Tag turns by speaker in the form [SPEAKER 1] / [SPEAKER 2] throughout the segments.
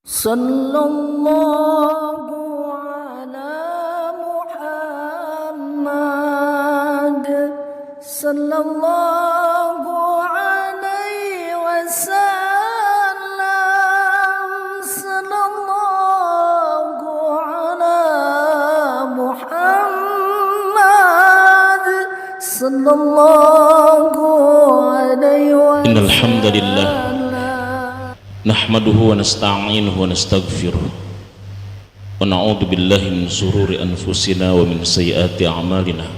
[SPEAKER 1] Sallallahu ala Muhammad sallallahu alaihi wasallam. Sallallahu ala Muhammad sallallahu alaihi wasallam.
[SPEAKER 2] Innal hamdalillah nahmaduhu wa nasta'inuhu wa nastaghfiruh wa na'udzu billahi min shururi anfusina wa min sayyiati a'malina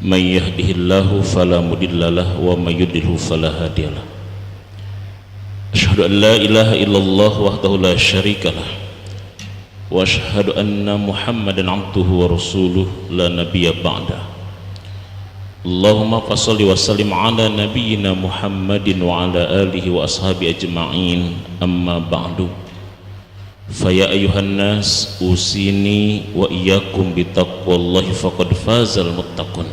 [SPEAKER 2] may yahdihillahu fala mudhillalah wa may yudhlil fala hadiyalah. Asyhadu an la ilaha illallah wahdahu la syarikalah wa asyhadu anna Muhammadan 'abduhu wa rasuluh la nabiyya ba'da. Allahumma fassalli wa sallim ala nabiyyina Muhammadin wa ala alihi wa ashabi ajma'in, amma ba'du. Faya ayuhan nas usini wa iyyakum bitaqwallahi faqad fazal muttaqun.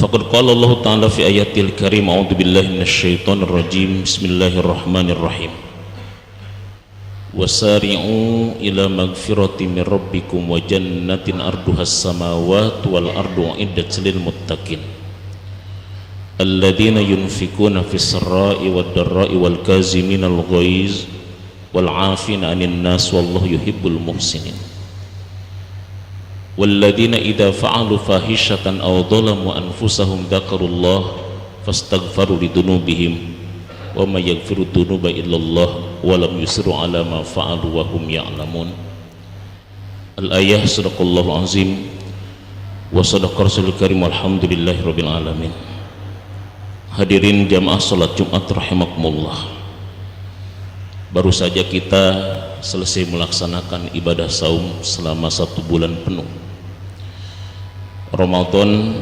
[SPEAKER 2] Faqad qala Allah ta'ala fi ayatil karim, a'udzu billahi minasyaitonir rajim, bismillahirrahmanirrahim. Wasari'u ila magfirati min rabbikum wa jannatin arduhas samawati wal ardu uiddat lil muttaqin alladzina yunfikuna fis sarra'i wad dharra'i wal kaziminal ghaiz wal 'afina 'anil nas wallahu yuhibbul muhsinin walladzina idza fa'alu fahishatan aw dhalamu anfusahum dzakarullaha fastaghfaru lidunubihim wa may yaghfiru dzunuba illallah wa lam yusirru ala ma fa'alu wa hum ya'lamun. Al-ayah. Sadaqallahu azim wa sadaqa rasulul karim, walhamdulillahi rabbil alamin. Hadirin jamaah salat Jumat rahimakumullah, baru saja kita selesai melaksanakan ibadah saum selama 1 bulan penuh. Ramadan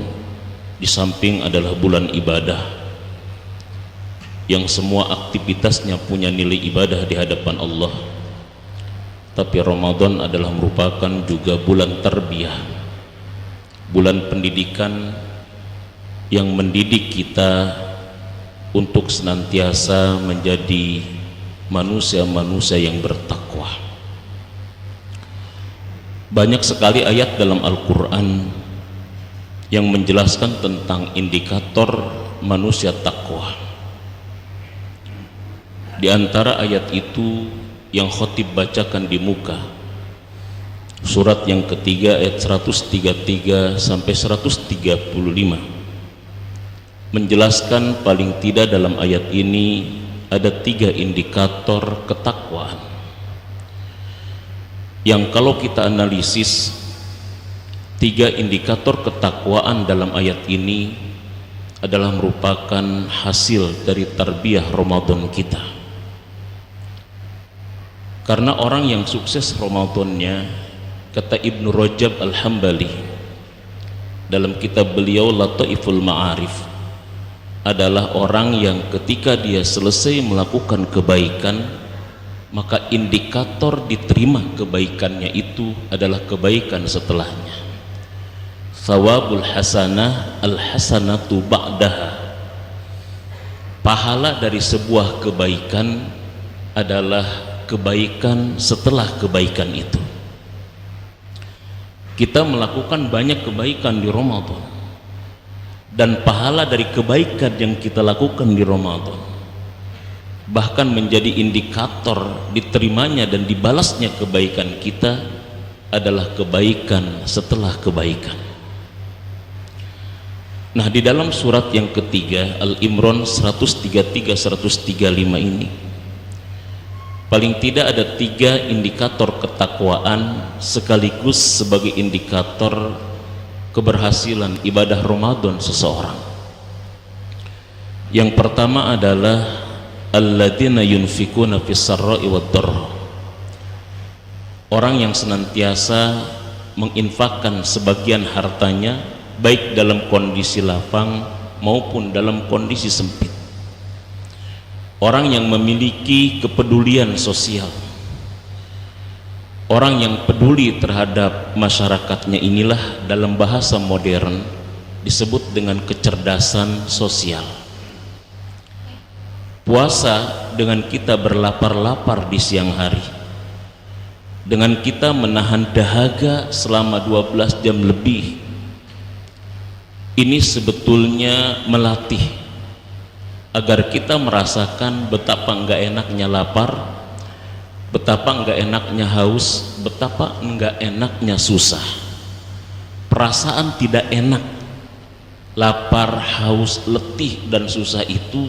[SPEAKER 2] di samping adalah bulan ibadah yang semua aktivitasnya punya nilai ibadah di hadapan Allah, tapi Ramadan adalah merupakan juga bulan tarbiyah, bulan pendidikan yang mendidik kita untuk senantiasa menjadi manusia-manusia yang bertakwa. Banyak sekali ayat dalam Al-Quran yang menjelaskan tentang indikator manusia takwa. Di antara ayat itu yang khotib bacakan di muka, surat yang ketiga ayat 133 sampai 135, menjelaskan paling tidak dalam ayat ini ada 3 indikator ketakwaan yang kalau kita analisis 3 indikator ketakwaan dalam ayat ini adalah merupakan hasil dari tarbiyah Ramadan kita. Karena orang yang sukses Ramadannya, kata Ibnu Rajab Al-Hambali dalam kitab beliau Lataiful Ma'arif, adalah orang yang ketika dia selesai melakukan kebaikan, maka indikator diterima kebaikannya itu adalah kebaikan setelahnya. Thawabul hasanah al-hasanatu ba'daha. Pahala dari sebuah kebaikan adalah kebaikan setelah kebaikan itu. Kita melakukan banyak kebaikan di Ramadan, dan pahala dari kebaikan yang kita lakukan di Ramadan bahkan menjadi indikator diterimanya dan dibalasnya kebaikan kita adalah kebaikan setelah kebaikan. Nah, di dalam surat yang ketiga Al-Imran 133-135 ini paling tidak ada 3 indikator ketakwaan sekaligus sebagai indikator keberhasilan ibadah Ramadan seseorang. Yang pertama adalah alladzina yunfikuna fis sarra'i wad dharra. Orang yang senantiasa menginfakkan sebagian hartanya baik dalam kondisi lapang maupun dalam kondisi sempit. Orang yang memiliki kepedulian sosial, orang yang peduli terhadap masyarakatnya, inilah dalam bahasa modern disebut dengan kecerdasan sosial. Puasa dengan kita berlapar-lapar di siang hari, dengan kita menahan dahaga selama 12 jam lebih, ini sebetulnya melatih agar kita merasakan betapa enggak enaknya lapar, betapa enggak enaknya haus, betapa enggak enaknya susah. Perasaan tidak enak, lapar, haus, letih, dan susah itu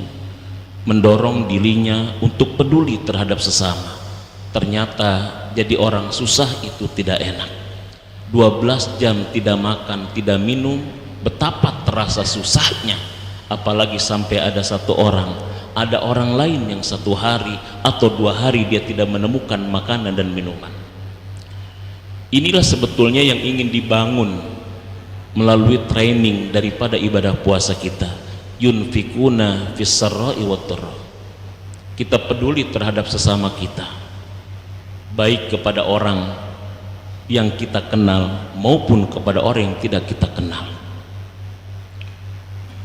[SPEAKER 2] mendorong dirinya untuk peduli terhadap sesama. Ternyata jadi orang susah itu tidak enak. 12 jam tidak makan, tidak minum, betapa terasa susahnya. Apalagi sampai ada satu orang, ada orang lain yang 1 hari atau 2 hari dia tidak menemukan makanan dan minuman. Inilah sebetulnya yang ingin dibangun melalui training daripada ibadah puasa kita. Yunfikuna fis sarra'i wat dharra. Kita peduli terhadap sesama kita, baik kepada orang yang kita kenal maupun kepada orang yang tidak kita kenal.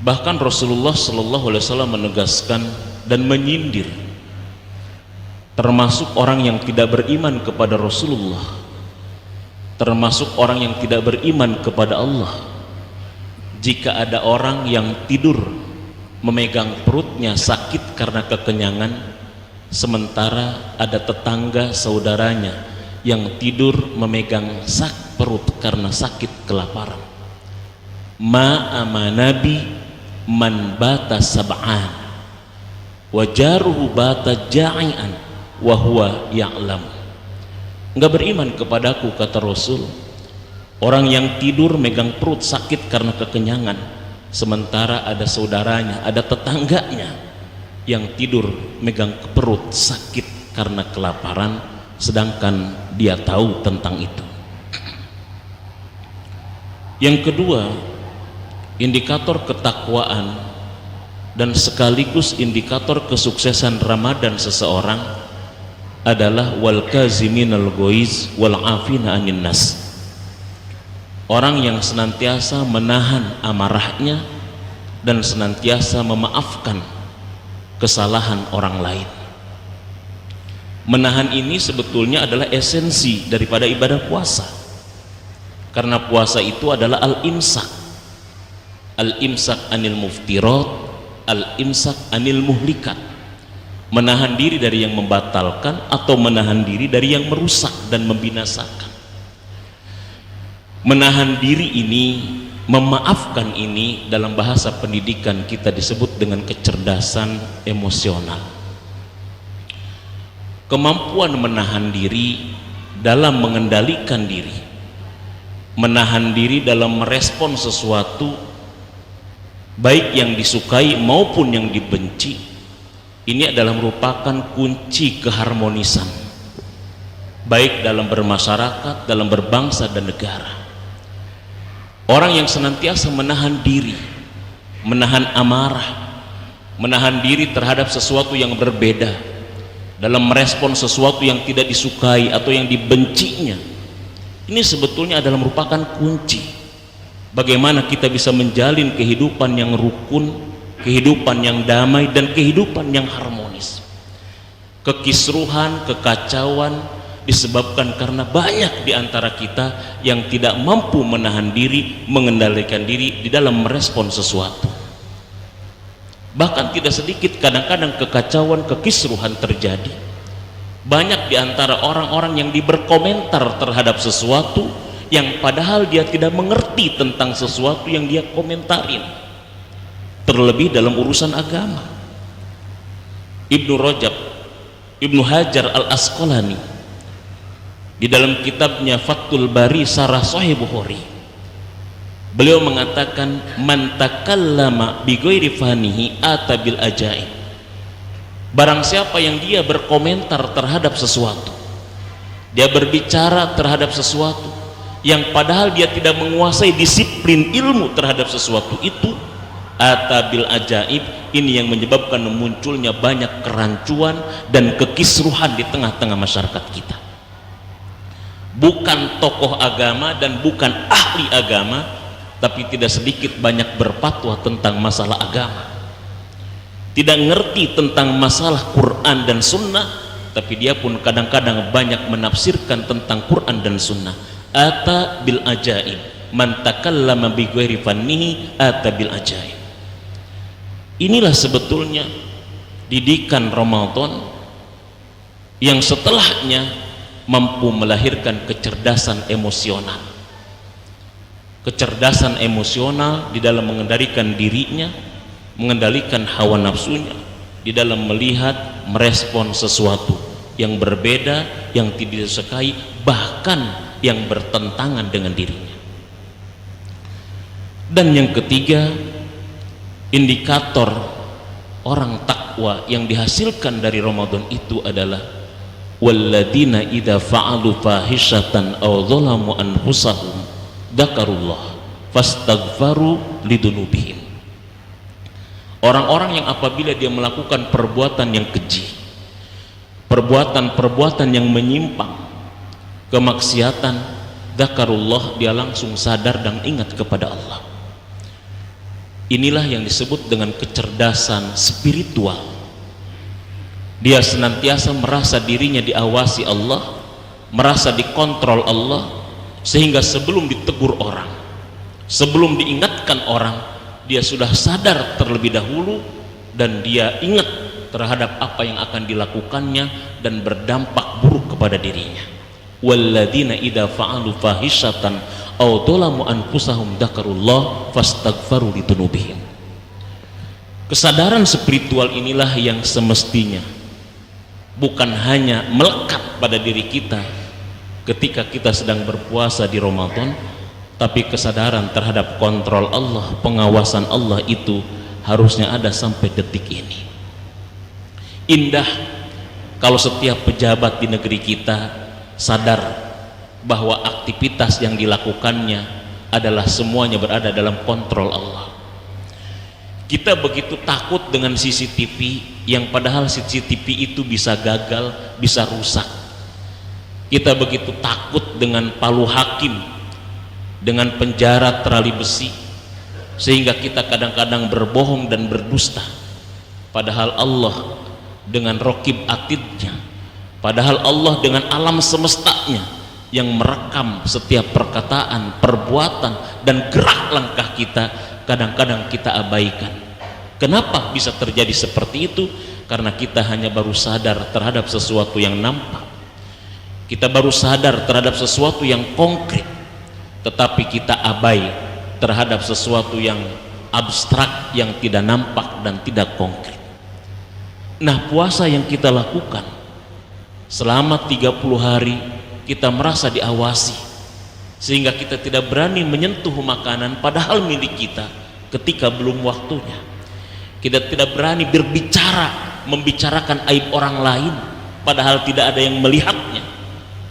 [SPEAKER 2] Bahkan Rasulullah Shallallahu Alaihi Wasallam menegaskan dan menyindir termasuk orang yang tidak beriman kepada Rasulullah, termasuk orang yang tidak beriman kepada Allah, jika ada orang yang tidur memegang perutnya sakit karena kekenyangan, sementara ada tetangga saudaranya yang tidur memegang sak perut karena sakit kelaparan. Ma'ama nabi man bata sab'an wa jaruhu bata ja'ian wa huwa ya'lam. Enggak beriman kepadaku, kata Rasul, orang yang tidur megang perut sakit karena kekenyangan, sementara ada saudaranya, ada tetangganya yang tidur megang perut sakit karena kelaparan, sedangkan dia tahu tentang itu. Yang kedua, indikator ketakwaan dan sekaligus indikator kesuksesan Ramadan seseorang adalah wal kaziminal ghaiz wal afina 'anil nas. Orang yang senantiasa menahan amarahnya dan senantiasa memaafkan kesalahan orang lain. Menahan ini sebetulnya adalah esensi daripada ibadah puasa, karena puasa itu adalah al-imsak, al-imsak anil muftirat, al-imsak anil muhlikat, menahan diri dari yang membatalkan atau menahan diri dari yang merusak dan membinasakan. Menahan diri ini, memaafkan ini, dalam bahasa pendidikan kita disebut dengan kecerdasan emosional. Kemampuan menahan diri dalam mengendalikan diri, menahan diri dalam merespon sesuatu baik yang disukai maupun yang dibenci, ini adalah merupakan kunci keharmonisan baik dalam bermasyarakat, dalam berbangsa dan negara. Orang yang senantiasa menahan diri, menahan amarah, menahan diri terhadap sesuatu yang berbeda, dalam merespon sesuatu yang tidak disukai atau yang dibencinya, ini sebetulnya adalah merupakan kunci bagaimana kita bisa menjalin kehidupan yang rukun, kehidupan yang damai, dan kehidupan yang harmonis. Kekisruhan, kekacauan disebabkan karena banyak di antara kita yang tidak mampu menahan diri, mengendalikan diri di dalam merespon sesuatu. Bahkan tidak sedikit kadang-kadang kekacauan, kekisruhan terjadi. Banyak di antara orang-orang yang berkomentar terhadap sesuatu yang padahal dia tidak mengerti tentang sesuatu yang dia komentarin, terlebih dalam urusan agama. Ibnu Hajar al-Asqalani di dalam kitabnya Fathul Bari Syarah Sahih Bukhari, beliau mengatakan man takallama bi ghairi fanihi ata bil ajaib. Barang siapa yang dia berkomentar terhadap sesuatu, dia berbicara terhadap sesuatu yang padahal dia tidak menguasai disiplin ilmu terhadap sesuatu itu, ata bil ajaib, ini yang menyebabkan munculnya banyak kerancuan dan kekisruhan di tengah-tengah masyarakat kita. Bukan tokoh agama dan bukan ahli agama, tapi tidak sedikit banyak berfatwa tentang masalah agama. tidak ngerti tentang masalah Quran dan Sunnah, tapi dia pun kadang-kadang banyak menafsirkan tentang Quran dan Sunnah. Ata bil ajaib, man takallama bi ghairi fannihi ata bil ajaib. Inilah sebetulnya didikan Ramadan yang setelahnya mampu melahirkan kecerdasan emosional. Kecerdasan emosional di dalam mengendalikan dirinya, mengendalikan hawa nafsunya, di dalam melihat, merespon sesuatu yang berbeda, yang tidak disukai, bahkan yang bertentangan dengan dirinya. Dan yang ketiga, indikator orang takwa yang dihasilkan dari Ramadan itu adalah walladzina idza fa'alu fahishatan aw dzalamu anfusahum dzakarullah fastaghfaru lidunubihim. Orang-orang yang apabila dia melakukan perbuatan yang keji, perbuatan-perbuatan yang menyimpang, kemaksiatan, dzakarullah, dia langsung sadar dan ingat kepada Allah. Inilah yang disebut dengan kecerdasan spiritual. Dia senantiasa merasa dirinya diawasi Allah, merasa dikontrol Allah, sehingga sebelum ditegur orang, sebelum diingatkan orang, dia sudah sadar terlebih dahulu dan dia ingat terhadap apa yang akan dilakukannya dan berdampak buruk kepada dirinya. Walladzina idza fa'alu fahishatan aw dzalamu anfusahum dzakarullah fastaghfaru lidunubihim. Kesadaran spiritual inilah yang semestinya bukan hanya melekat pada diri kita ketika kita sedang berpuasa di Ramadan, tapi kesadaran terhadap kontrol Allah, pengawasan Allah itu harusnya ada sampai detik ini. Indah kalau setiap pejabat di negeri kita sadar bahwa aktivitas yang dilakukannya adalah semuanya berada dalam kontrol Allah. Kita begitu takut dengan CCTV yang padahal CCTV itu bisa gagal, bisa rusak. Kita begitu takut dengan palu hakim, dengan penjara terali besi, sehingga kita kadang-kadang berbohong dan berdusta. Padahal Allah dengan raqib atidnya, padahal Allah dengan alam semestanya yang merekam setiap perkataan, perbuatan, dan gerak langkah kita, kadang-kadang kita abaikan. Kenapa bisa terjadi seperti itu? Karena kita hanya baru sadar terhadap sesuatu yang nampak, kita baru sadar terhadap sesuatu yang konkret, tetapi kita abai terhadap sesuatu yang abstrak, yang tidak nampak dan tidak konkret. Nah, puasa yang kita lakukan selama 30 hari, kita merasa diawasi sehingga kita tidak berani menyentuh makanan padahal milik kita ketika belum waktunya. Kita tidak berani berbicara, membicarakan aib orang lain padahal tidak ada yang melihatnya,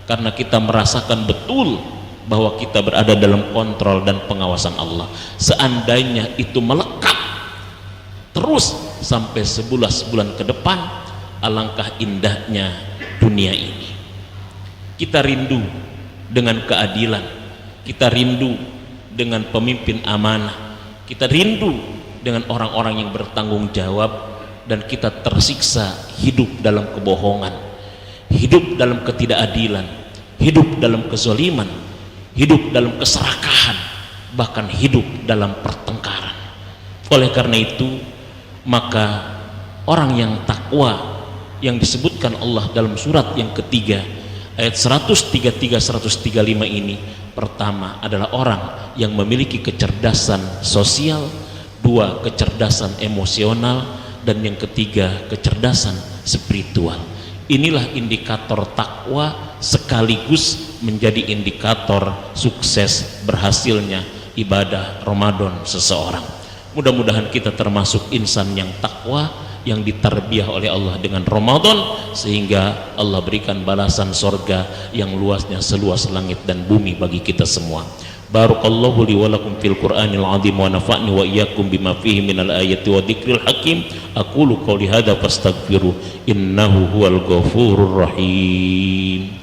[SPEAKER 2] karena kita merasakan betul bahwa kita berada dalam kontrol dan pengawasan Allah. Seandainya itu melekat terus sampai 11 bulan ke depan, alangkah indahnya dunia ini. Kita rindu dengan keadilan, kita rindu dengan pemimpin amanah, kita rindu dengan orang-orang yang bertanggung jawab, dan kita tersiksa hidup dalam kebohongan, hidup dalam ketidakadilan, hidup dalam kezaliman, hidup dalam keserakahan, bahkan hidup dalam pertengkaran. Oleh karena itu, maka orang yang takwa yang disebutkan Allah dalam surat yang ketiga ayat 133-135 ini, pertama adalah orang yang memiliki kecerdasan sosial, dua kecerdasan emosional, dan yang ketiga kecerdasan spiritual. Inilah indikator takwa sekaligus menjadi indikator sukses berhasilnya ibadah Ramadan seseorang. Mudah-mudahan kita termasuk insan yang takwa, yang ditarbiyah oleh Allah dengan Ramadan, sehingga Allah berikan balasan sorga yang luasnya seluas langit dan bumi bagi kita semua. Barakallahu li wa lakum fil Qur'anil azim wa nafa'ni wa iyyakum bima fihi minal ayati wa dzikril hakim. Aqulu qouli hadza fastaghfiru innahu huwal ghafurur rahim.